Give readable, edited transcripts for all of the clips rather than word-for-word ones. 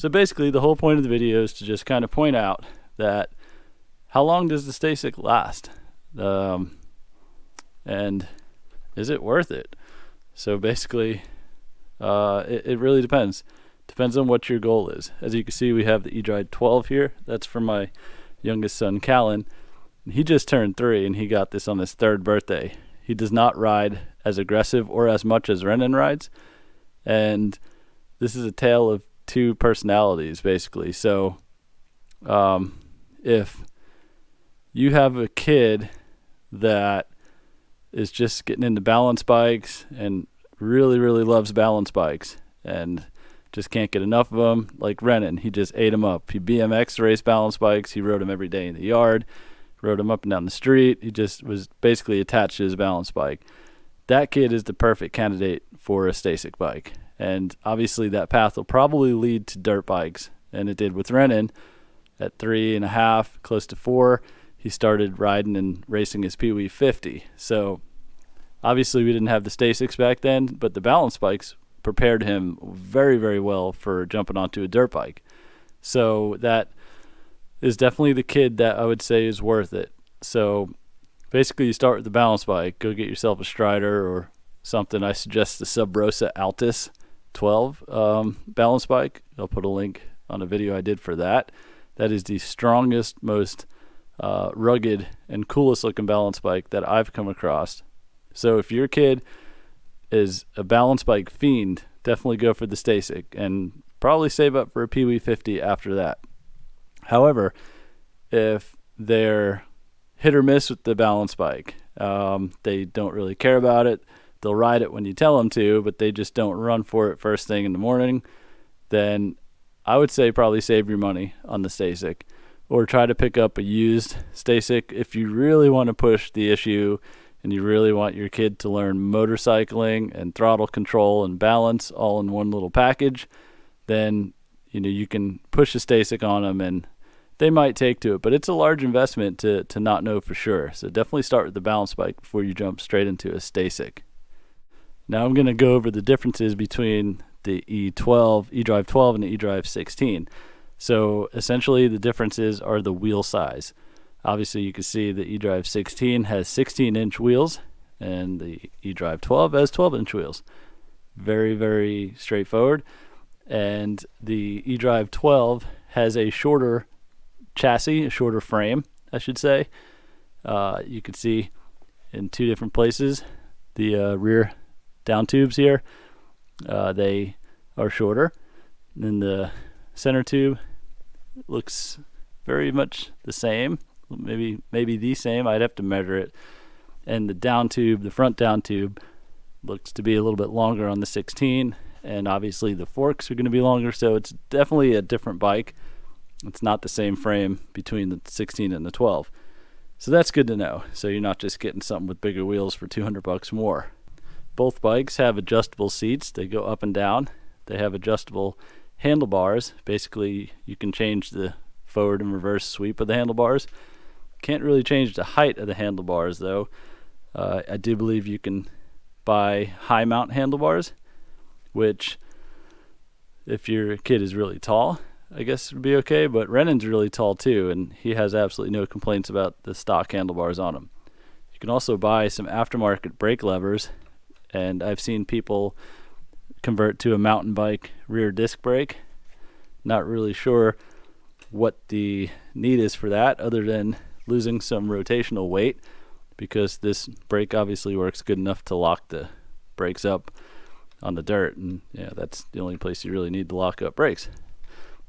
So basically the whole point of the video is to just kind of point out that how long does the STACYC last? And is it worth it? So basically it really depends. Depends on what your goal is. As you can see, we have the eDrive 12 here. That's for my youngest son, Kallen. He just turned 3 and he got this on his 3rd birthday. He does not ride as aggressive or as much as Rennen rides. And this is a tale of 2 personalities, basically. So if you have a kid that is just getting into balance bikes and really, really loves balance bikes and just can't get enough of them, like Rennen, he just ate them up. He BMX raced balance bikes. He rode them every day in the yard, rode them up and down the street. He just was basically attached to his balance bike. That kid is the perfect candidate for a STACYC bike. And obviously that path will probably lead to dirt bikes. And it did with Rennen. At 3.5, close to 4, he started riding and racing his Pee Wee 50. So obviously we didn't have the STACYCs back then, but the balance bikes prepared him very, very well for jumping onto a dirt bike. So that is definitely the kid that I would say is worth it. So basically you start with the balance bike. Go get yourself a Strider or something. I suggest the Sub Rosa Altus 12 balance bike. I'll put a link on a video I did for that. That is the strongest, most rugged and coolest looking balance bike that I've come across. So if your kid is a balance bike fiend, definitely go for the STACYC and probably save up for a Pee Wee 50 after that. However, if they're hit or miss with the balance bike, they don't really care about it, they'll ride it when you tell them to, but they just don't run for it first thing in the morning, then I would say probably save your money on the STACYC, or try to pick up a used STACYC if you really want to push the issue and you really want your kid to learn motorcycling and throttle control and balance all in one little package. Then you can push a STACYC on them and they might take to it, but it's a large investment to not know for sure. So definitely start with the balance bike before you jump straight into a STACYC. Now I'm going to go over the differences between the eDrive 12 and the eDrive 16. So essentially the differences are the wheel size. Obviously you can see the eDrive 16 has 16-inch wheels and the eDrive 12 has 12-inch wheels. Very, very straightforward. And the eDrive 12 has a shorter chassis, a shorter frame, I should say. You can see in 2 different places the rear down tubes here. They are shorter. And then the center tube looks very much the same, maybe the same. I'd have to measure it. And the down tube, the front down tube, looks to be a little bit longer on the 16, and obviously the forks are going to be longer, so it's definitely a different bike. It's not the same frame between the 16 and the 12. So that's good to know. So you're not just getting something with bigger wheels for $200 more. Both bikes have adjustable seats. They go up and down. They have adjustable handlebars. Basically, you can change the forward and reverse sweep of the handlebars. Can't really change the height of the handlebars though. I do believe you can buy high mount handlebars, which if your kid is really tall, I guess would be okay, but Rennen's really tall too, and he has absolutely no complaints about the stock handlebars on him. You can also buy some aftermarket brake levers, and I've seen people convert to a mountain bike rear disc brake. Not really sure what the need is for that other than losing some rotational weight, because this brake obviously works good enough to lock the brakes up on the dirt, and that's the only place you really need to lock up brakes.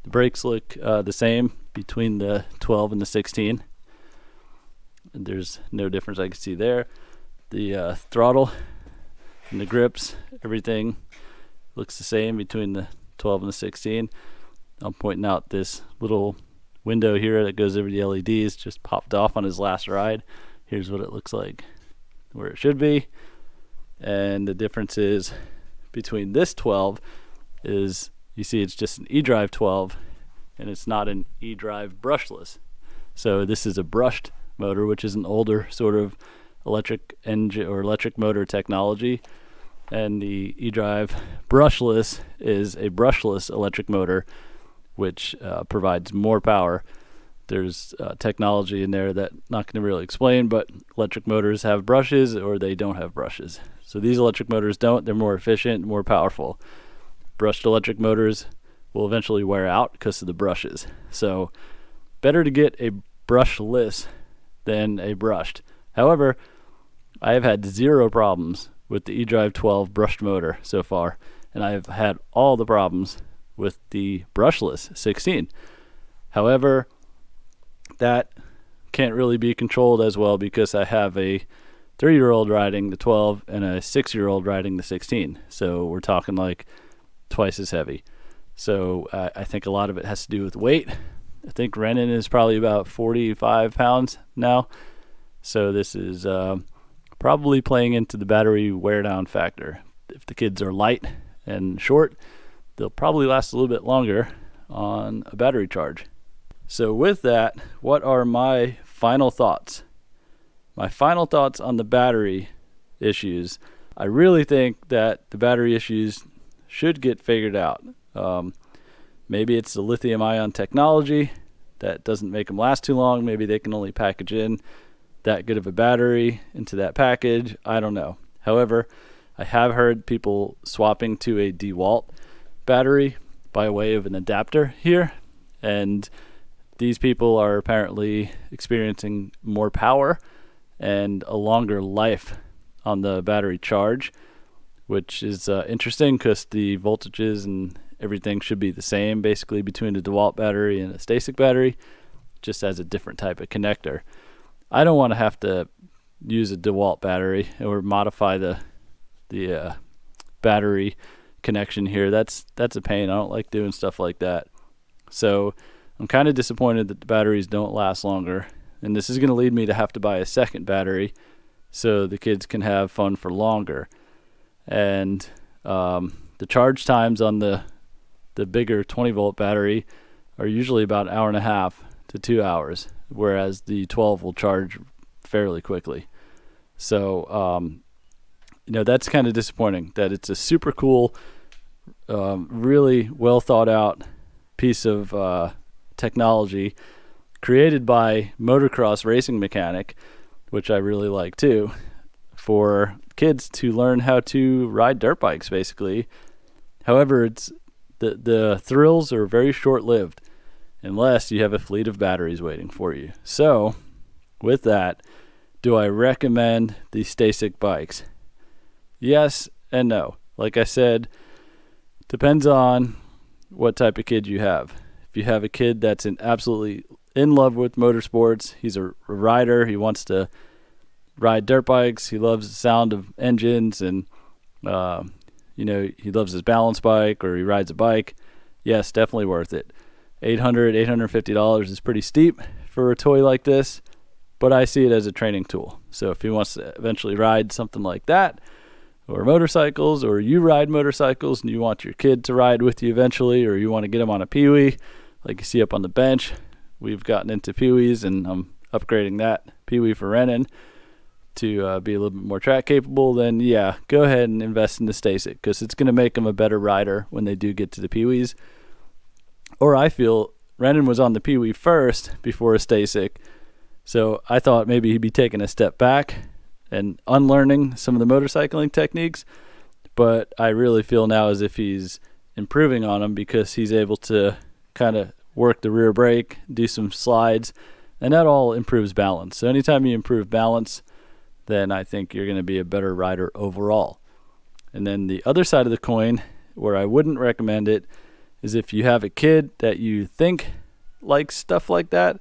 The brakes look the same between the 12 and the 16. And there's no difference I can see there. The throttle and the grips, everything looks the same between the 12 and the 16. I'm pointing out this little window here that goes over the LEDs, just popped off on his last ride. Here's what it looks like where it should be. And the difference is between this 12 is, you see it's just an eDrive 12 and it's not an eDrive brushless. So this is a brushed motor, which is an older sort of electric engine or electric motor technology, and the eDrive brushless is a brushless electric motor, which provides more power. There's technology in there that I'm not going to really explain, but electric motors have brushes or they don't have brushes. So these electric motors don't. They're more efficient, more powerful. Brushed electric motors will eventually wear out because of the brushes. So better to get a brushless than a brushed. However, I have had 0 problems with the eDrive 12 brushed motor so far, and I have had all the problems with the brushless 16. However, that can't really be controlled as well because I have a 3-year-old riding the 12 and a 6-year-old riding the 16. So we're talking like twice as heavy. So I think a lot of it has to do with weight. I think Rennen is probably about 45 pounds now. So this is probably playing into the battery wear down factor. If the kids are light and short, they'll probably last a little bit longer on a battery charge. So with that, what are my final thoughts? My final thoughts on the battery issues. I really think that the battery issues should get figured out. Maybe it's the lithium-ion technology that doesn't make them last too long. Maybe they can only package in that good of a battery into that package. I don't know. However, I have heard people swapping to a DeWalt battery by way of an adapter here, and these people are apparently experiencing more power and a longer life on the battery charge, which is interesting because the voltages and everything should be the same basically between a DeWalt battery and a STACYC battery, just as a different type of connector. I don't want to have to use a DeWalt battery or modify the battery connection here. That's a pain. I don't like doing stuff like that. So I'm kind of disappointed that the batteries don't last longer, and this is going to lead me to have to buy a second battery so the kids can have fun for longer. And the charge times on the bigger 20-volt battery are usually about an hour and a half to 2 hours, whereas the 12 will charge fairly quickly. So, that's kind of disappointing that it's a super cool, really well thought out piece of technology created by motocross racing mechanic, which I really like too, for kids to learn how to ride dirt bikes basically. However, it's the thrills are very short-lived unless you have a fleet of batteries waiting for you. So with that, do I recommend the STACYC bikes? Yes and no. Like I said, depends on what type of kid you have. If you have a kid that's absolutely in love with motorsports, he's a rider, he wants to ride dirt bikes, he loves the sound of engines, and he loves his balance bike, or he rides a bike, yes, definitely worth it. $850 is pretty steep for a toy like this, but I see it as a training tool. So if he wants to eventually ride something like that, or motorcycles, or you ride motorcycles and you want your kid to ride with you eventually, or you want to get him on a Pee-wee like you see up on the bench, we've gotten into Pee-wees, and I'm upgrading that Pee-wee for Rennen to be a little bit more track capable. Then yeah, go ahead and invest in the STACYC, because it's going to make them a better rider when they do get to the Pee-wees. Or I feel Rennen was on the Pee-wee first before a STACYC, so I thought maybe he'd be taking a step back and unlearning some of the motorcycling techniques, but I really feel now as if he's improving on them, because he's able to kind of work the rear brake, do some slides, and that all improves balance. So anytime you improve balance, then I think you're going to be a better rider overall. And then the other side of the coin, where I wouldn't recommend it, is if you have a kid that you think likes stuff like that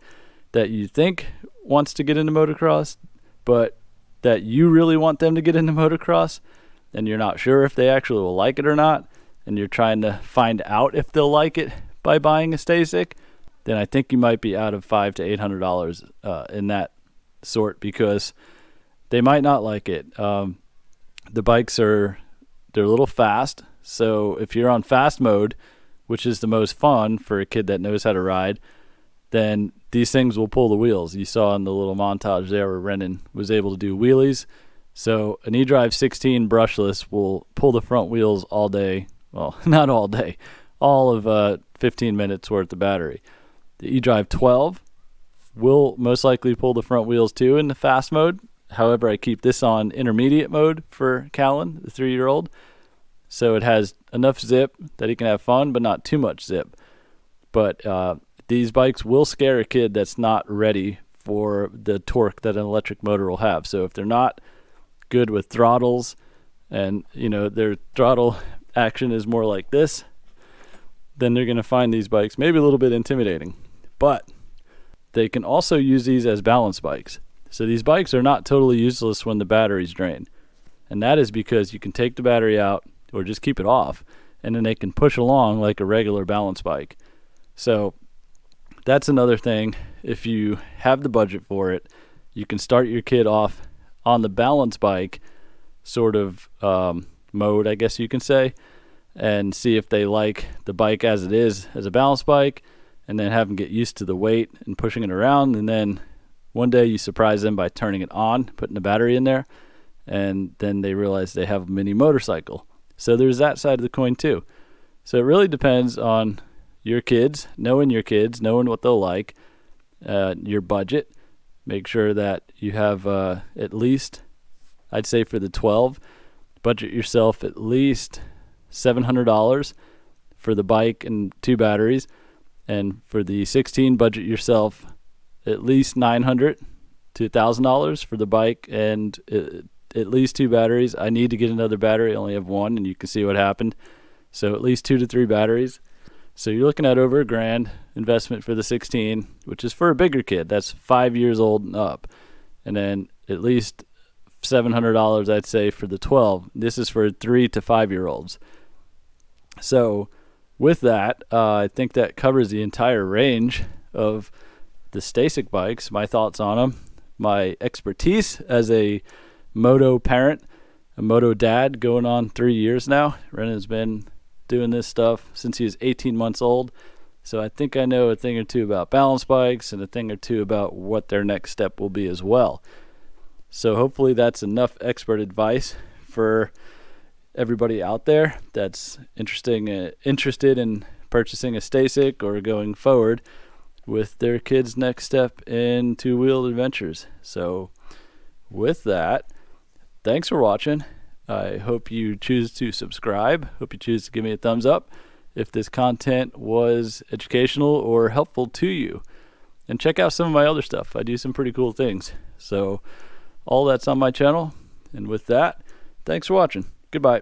you think wants to get into motocross, but that you really want them to get into motocross, and you're not sure if they actually will like it or not, and you're trying to find out if they'll like it by buying a STACYC, then I think you might be out of $500 to $800 in that sort, because they might not like it. The bikes they're a little fast, so if you're on fast mode, which is the most fun for a kid that knows how to ride, then these things will pull the wheels. You saw in the little montage there where Rennen was able to do wheelies. So an eDrive 16 brushless will pull the front wheels all day. Well, not all day, all of 15 minutes worth of battery. The eDrive 12 will most likely pull the front wheels too in the fast mode. However, I keep this on intermediate mode for Kallen, the 3-year-old. So it has enough zip that he can have fun, but not too much zip. But these bikes will scare a kid that's not ready for the torque that an electric motor will have. So if they're not good with throttles and, their throttle action is more like this, then they're going to find these bikes maybe a little bit intimidating. But they can also use these as balance bikes. So these bikes are not totally useless when the battery's drained. And that is because you can take the battery out or just keep it off, and then they can push along like a regular balance bike. So that's another thing. If you have the budget for it, you can start your kid off on the balance bike sort of mode, I guess you can say, and see if they like the bike as it is as a balance bike, and then have them get used to the weight and pushing it around. And then one day you surprise them by turning it on, putting the battery in there, and then they realize they have a mini motorcycle. So there's that side of the coin too. So it really depends on your kids, knowing what they'll like, your budget. Make sure that you have at least, I'd say for the 12, budget yourself at least $700 for the bike and 2 batteries. And for the 16, budget yourself at least $900 to $1,000 for the bike and at least 2 batteries. I need to get another battery. I only have one, and you can see what happened. So at least 2 to 3 batteries. So you're looking at over $1,000 investment for the 16, which is for a bigger kid. That's 5 years old and up. And then at least $700, I'd say, for the 12. This is for 3 to 5-year-olds. So with that, I think that covers the entire range of the STACYC bikes, my thoughts on them, my expertise as a moto parent, a moto dad going on 3 years now. Rennen's been doing this stuff since he was 18 months old. So I think I know a thing or two about balance bikes and a thing or two about what their next step will be as well. So hopefully that's enough expert advice for everybody out there that's interested in purchasing a STACYC or going forward with their kids' next step in two-wheeled adventures. So with that, thanks for watching. I hope you choose to subscribe. Hope you choose to give me a thumbs up if this content was educational or helpful to you. And check out some of my other stuff. I do some pretty cool things. So all that's on my channel. And with that, thanks for watching. Goodbye.